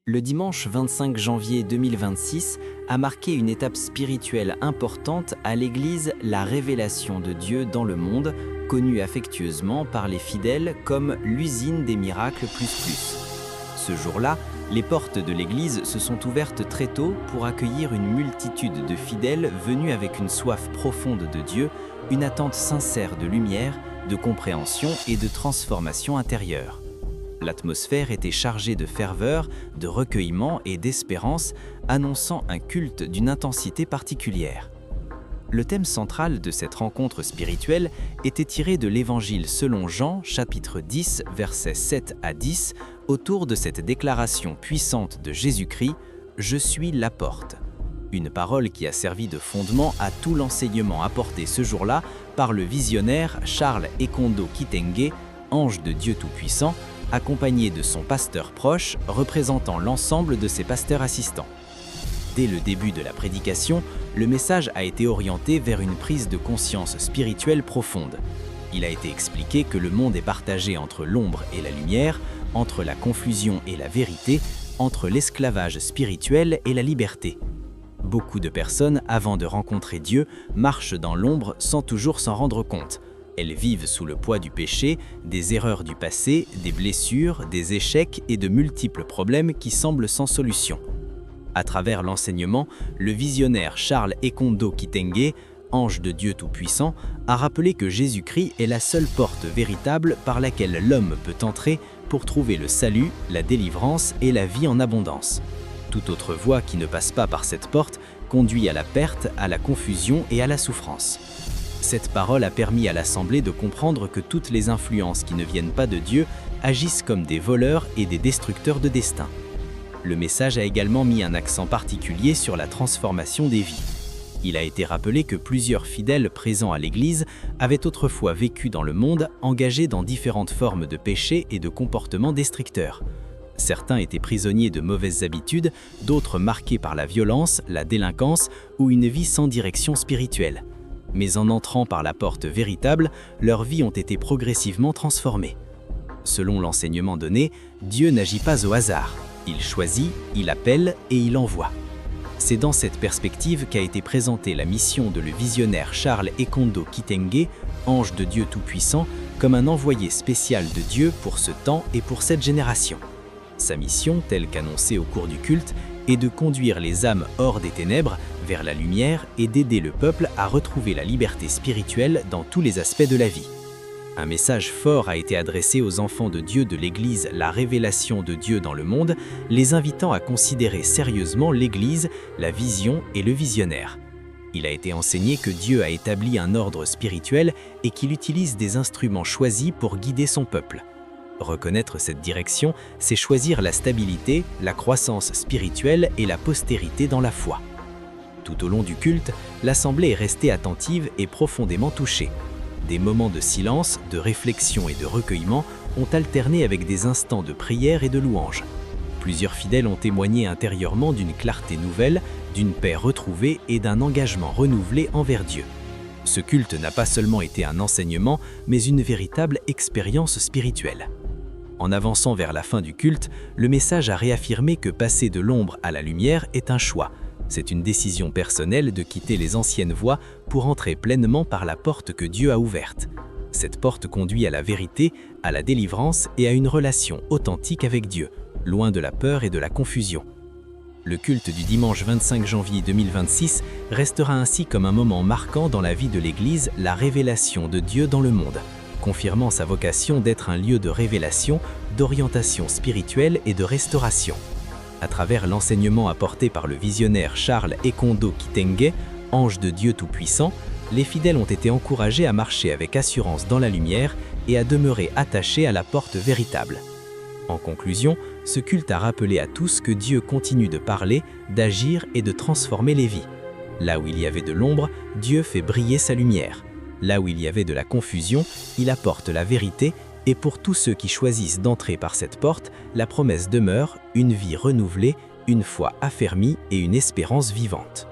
Le dimanche 25 janvier 2026 a marqué une étape spirituelle importante à l'Église, la révélation de Dieu dans le monde, connue affectueusement par les fidèles comme l'usine des miracles plus. Ce jour-là, les portes de l'Église se sont ouvertes très tôt pour accueillir une multitude de fidèles venus avec une soif profonde de Dieu, une attente sincère de lumière, de compréhension et de transformation intérieure. L'atmosphère était chargée de ferveur, de recueillement et d'espérance, annonçant un culte d'une intensité particulière. Le thème central de cette rencontre spirituelle était tiré de l'Évangile selon Jean, chapitre 10, versets 7 à 10, autour de cette déclaration puissante de Jésus-Christ « Je suis la porte ». Une parole qui a servi de fondement à tout l'enseignement apporté ce jour-là par le visionnaire Charles Ekondo Kitenge, ange de Dieu Tout-Puissant, accompagné de son pasteur proche, représentant l'ensemble de ses pasteurs assistants. Dès le début de la prédication, le message a été orienté vers une prise de conscience spirituelle profonde. Il a été expliqué que le monde est partagé entre l'ombre et la lumière, entre la confusion et la vérité, entre l'esclavage spirituel et la liberté. Beaucoup de personnes, avant de rencontrer Dieu, marchent dans l'ombre sans toujours s'en rendre compte. Elles vivent sous le poids du péché, des erreurs du passé, des blessures, des échecs et de multiples problèmes qui semblent sans solution. À travers l'enseignement, le visionnaire Charles Ekondo Kitenge, ange de Dieu Tout-Puissant, a rappelé que Jésus-Christ est la seule porte véritable par laquelle l'homme peut entrer pour trouver le salut, la délivrance et la vie en abondance. Toute autre voie qui ne passe pas par cette porte conduit à la perte, à la confusion et à la souffrance. Cette parole a permis à l'Assemblée de comprendre que toutes les influences qui ne viennent pas de Dieu agissent comme des voleurs et des destructeurs de destin. Le message a également mis un accent particulier sur la transformation des vies. Il a été rappelé que plusieurs fidèles présents à l'Église avaient autrefois vécu dans le monde, engagés dans différentes formes de péché et de comportements destructeurs. Certains étaient prisonniers de mauvaises habitudes, d'autres marqués par la violence, la délinquance ou une vie sans direction spirituelle. Mais en entrant par la porte véritable, leurs vies ont été progressivement transformées. Selon l'enseignement donné, Dieu n'agit pas au hasard. Il choisit, il appelle et il envoie. C'est dans cette perspective qu'a été présentée la mission de le visionnaire Charles Ekondo Kitenge, ange de Dieu Tout-Puissant, comme un envoyé spécial de Dieu pour ce temps et pour cette génération. Sa mission, telle qu'annoncée au cours du culte, est de conduire les âmes hors des ténèbres vers la lumière et d'aider le peuple à retrouver la liberté spirituelle dans tous les aspects de la vie. Un message fort a été adressé aux enfants de Dieu de l'Église, la révélation de Dieu dans le monde, les invitant à considérer sérieusement l'Église, la vision et le visionnaire. Il a été enseigné que Dieu a établi un ordre spirituel et qu'il utilise des instruments choisis pour guider son peuple. Reconnaître cette direction, c'est choisir la stabilité, la croissance spirituelle et la postérité dans la foi. Tout au long du culte, l'Assemblée est restée attentive et profondément touchée. Des moments de silence, de réflexion et de recueillement ont alterné avec des instants de prière et de louange. Plusieurs fidèles ont témoigné intérieurement d'une clarté nouvelle, d'une paix retrouvée et d'un engagement renouvelé envers Dieu. Ce culte n'a pas seulement été un enseignement, mais une véritable expérience spirituelle. En avançant vers la fin du culte, le message a réaffirmé que passer de l'ombre à la lumière est un choix. C'est une décision personnelle de quitter les anciennes voies pour entrer pleinement par la porte que Dieu a ouverte. Cette porte conduit à la vérité, à la délivrance et à une relation authentique avec Dieu, loin de la peur et de la confusion. Le culte du dimanche 25 janvier 2026 restera ainsi comme un moment marquant dans la vie de l'Église, la révélation de Dieu dans le monde, confirmant sa vocation d'être un lieu de révélation, d'orientation spirituelle et de restauration. À travers l'enseignement apporté par le visionnaire Charles Ekondo Kitenge, ange de Dieu Tout-Puissant, les fidèles ont été encouragés à marcher avec assurance dans la lumière et à demeurer attachés à la porte véritable. En conclusion, ce culte a rappelé à tous que Dieu continue de parler, d'agir et de transformer les vies. Là où il y avait de l'ombre, Dieu fait briller sa lumière. Là où il y avait de la confusion, il apporte la vérité et pour tous ceux qui choisissent d'entrer par cette porte, la promesse demeure, une vie renouvelée, une foi affermie et une espérance vivante.